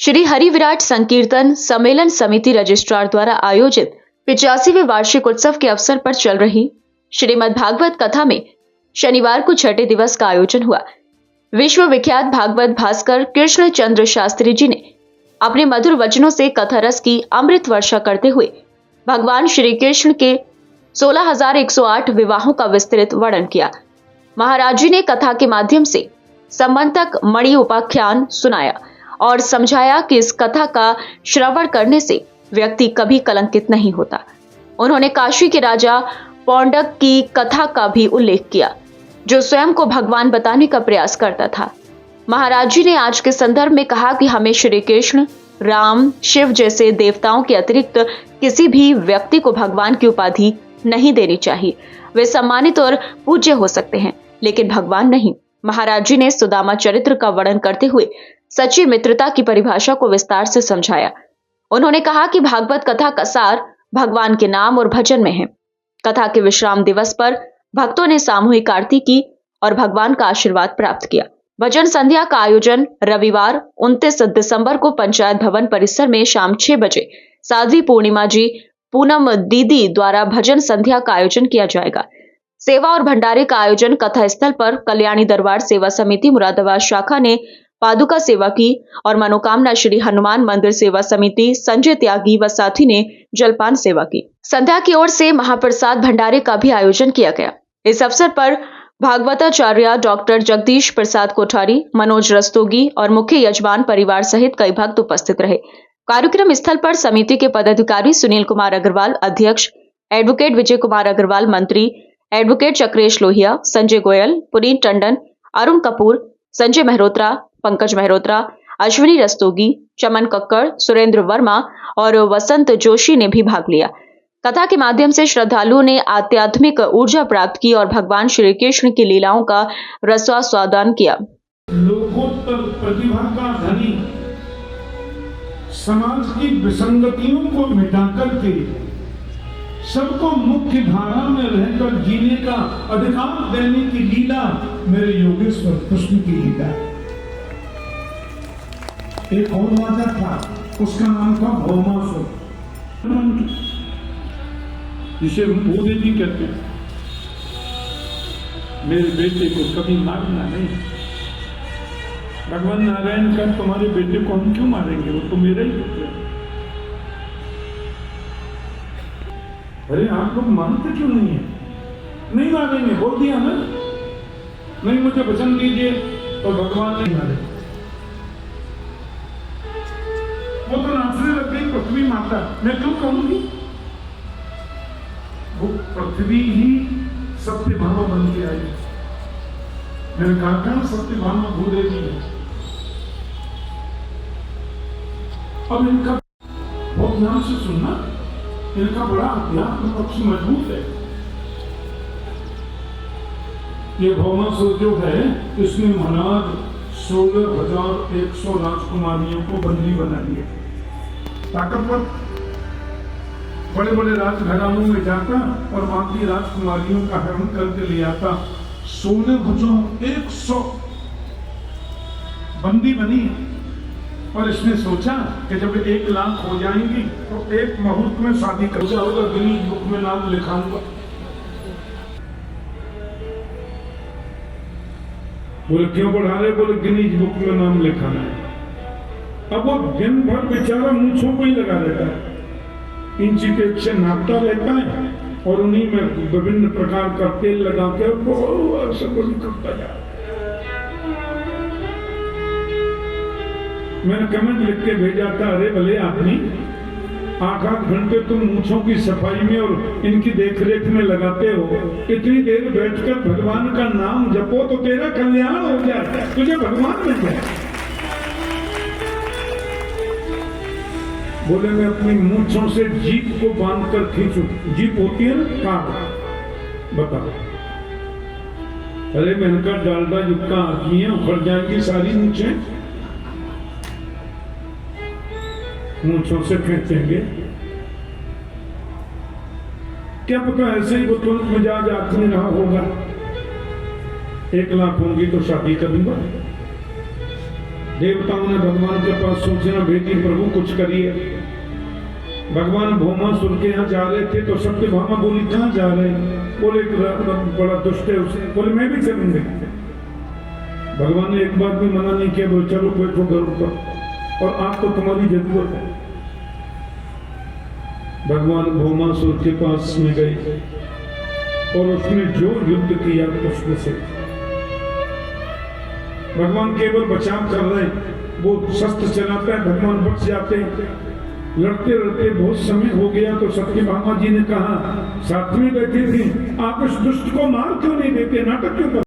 श्री हरिविराट संकीर्तन सम्मेलन समिति रजिस्ट्रार द्वारा आयोजित 85वें वार्षिक उत्सव के अवसर पर चल रही श्रीमद् भागवत कथा में शनिवार को छठे दिवस का आयोजन हुआ। विश्व विख्यात भागवत भास्कर कृष्ण चंद्र शास्त्री जी ने अपने मधुर वचनों से कथा रस की अमृत वर्षा करते हुए भगवान श्री कृष्ण के 16,108 विवाहों का विस्तृत वर्णन किया। महाराज जी ने कथा के माध्यम से संबंधक मणि उपाख्यान सुनाया और समझाया कि इस कथा का श्रवण करने से व्यक्ति कभी कलंकित नहीं होता। उन्होंने काशी के राजा पौंडक की कथा का भी उल्लेख किया, जो स्वयं को भगवान बताने का प्रयास करता था। महाराज जी ने आज के संदर्भ में कहा कि हमें श्री कृष्ण, राम, शिव जैसे देवताओं के अतिरिक्त किसी भी व्यक्ति को भगवान की उपाधि नहीं देनी चाहिए। वे सम्मानित और पूज्य हो सकते हैं, लेकिन भगवान नहीं। महाराज जी ने सुदामा चरित्र का वर्णन करते हुए सच्ची मित्रता की परिभाषा को विस्तार से समझाया। उन्होंने कहा कि भागवत कथा का सार भगवान के नाम और भजन में है। कथा के विश्राम दिवस पर भक्तों ने सामूहिक आरती की और भगवान का आशीर्वाद प्राप्त किया। भजन संध्या का आयोजन रविवार 29 दिसंबर को पंचायत भवन परिसर में शाम 6 बजे साध्वी पूर्णिमा जी पूनम दीदी द्वारा भजन संध्या का आयोजन किया जाएगा। सेवा और भंडारे का आयोजन कथा स्थल पर कल्याणी दरबार सेवा समिति मुरादाबाद शाखा ने पादुका सेवा की और मनोकामना श्री हनुमान मंदिर सेवा समिति संजय त्यागी व साथी ने जलपान सेवा की। संध्या की ओर से महाप्रसाद भंडारे का भी आयोजन किया गया। इस अवसर पर भागवताचार्य डॉक्टर जगदीश प्रसाद कोठारी, मनोज रस्तोगी और मुख्य यजमान परिवार सहित कई भक्त उपस्थित रहे। कार्यक्रम स्थल पर समिति के पदाधिकारी सुनील कुमार अग्रवाल, अध्यक्ष एडवोकेट विजय कुमार अग्रवाल, मंत्री एडवोकेट चक्रेश लोहिया, संजय गोयल, पुनीत टंडन, अरुण कपूर, संजय मेहरोत्रा, पंकज मेहरोत्रा, अश्विनी रस्तोगी, चमन कक्कड़, सुरेंद्र वर्मा और वसंत जोशी ने भी भाग लिया। कथा के माध्यम से श्रद्धालुओं ने आध्यात्मिक ऊर्जा प्राप्त की और भगवान श्री कृष्ण की लीलाओं का रसास्वादन किया। लोकोत्तर प्रतिभा का धनी, समाज की विसंगतियों को मिटा करके सबको मुख्य धारा में रहकर जीने का अधिकार देने की लीला मेरे योगेश्वर कृष्ण की लीला। एक और राजा था, उसका नाम था भौमासुर, जिसे हम भूदेवी कहते हैं। मेरे बेटे को कभी मारना नहीं। भगवान नारायण का तुम्हारे बेटे को हम क्यों मारेंगे, वो तो मेरे ही पुत्र है। अरे आप लोग मानते क्यों नहीं है? नहीं मानेंगे, बोल दिया ना, नहीं मुझे वचन दीजिए तो भगवान नहीं मारे। वो तो नाचने लग गई पृथ्वी माता, मैं क्यों कहूंगी? वो पृथ्वी ही सत्य भामा बन के आई। मैंने कहा था सत्य भामा भूदेवी है। अब इनका बहुत ध्यान से सुनना, इनका बड़ा अध्यात्म पक्ष मजबूत है। ये भौमासुर जो है, इसने महाराज 16,100 राजकुमारियों को बंदी बना लिया। ताकतवर बड़े बड़े राजघरानों में जाता और वहां की राजकुमारियों का हरण करके ले आता। 16,100 बंदी बनी और इसने सोचा कि जब 1 लाख हो जाएंगी तो एक मुहूर्त में शादी कर जाऊंगा, गिनीज बुक में नाम लिखाऊंगा। बोले क्यों बढ़ा रहे? बोले गिनीज बुक में नाम लिखाना है। अब वो दिन भर बेचारा मूंछों को ही लगा रहता है, इंची टेप से नापता रहता है और उन्हीं में विभिन्न प्रकार का तेल लगा के करता जा। मैंने कमेंट लिख के भेजा था, अरे भले आदमी 8-8 घंटे तुम मूंछों की सफाई में और इनकी देखरेख में लगाते हो, इतनी देर बैठकर भगवान का नाम जपो तो तेरा कल्याण हो जाए, तुझे भगवान मिल जाए। बोले मैं अपनी मूंछों से जीप को बांधकर खींचू। जीप होती है ना, कार, बताओ। अरे मैंने डालडा युक्का आदमी है, उखड़ जाएंगी सारी मूंछें। मूंछों से खींचेंगे, क्या पता ऐसे ही वो तुरंत मिजाज आदमी रहा होगा। 1 लाख होंगी तो शादी करूंगा, देवताओं ने भगवान के पास सूचना भेजी, प्रभु कुछ करिए। भगवान भौमासुर के यहाँ जा रहे थे तो सत्यभामा बोली कहाँ जा रहे? बोले बड़ा दुष्ट है उसे, बोले मैं भी चलूंगी। भगवान ने एक बात भी मना नहीं किया, बोले चलो बैठो घर पर, और आज तो तुम्हारी जरूरत है। भगवान भौमासुर के पास में गए और उसने जो युद्ध किया उसमें से भगवान केवल बचाव कर रहे हैं, वो शस्त्र चलाता है, भगवान बच जाते हैं। लड़ते लड़ते बहुत समय हो गया तो सत्यभामा जी ने कहा, साथ में बैठे थे, आप इस दुष्ट को मार क्यों नहीं देते, नाटक क्यों करते?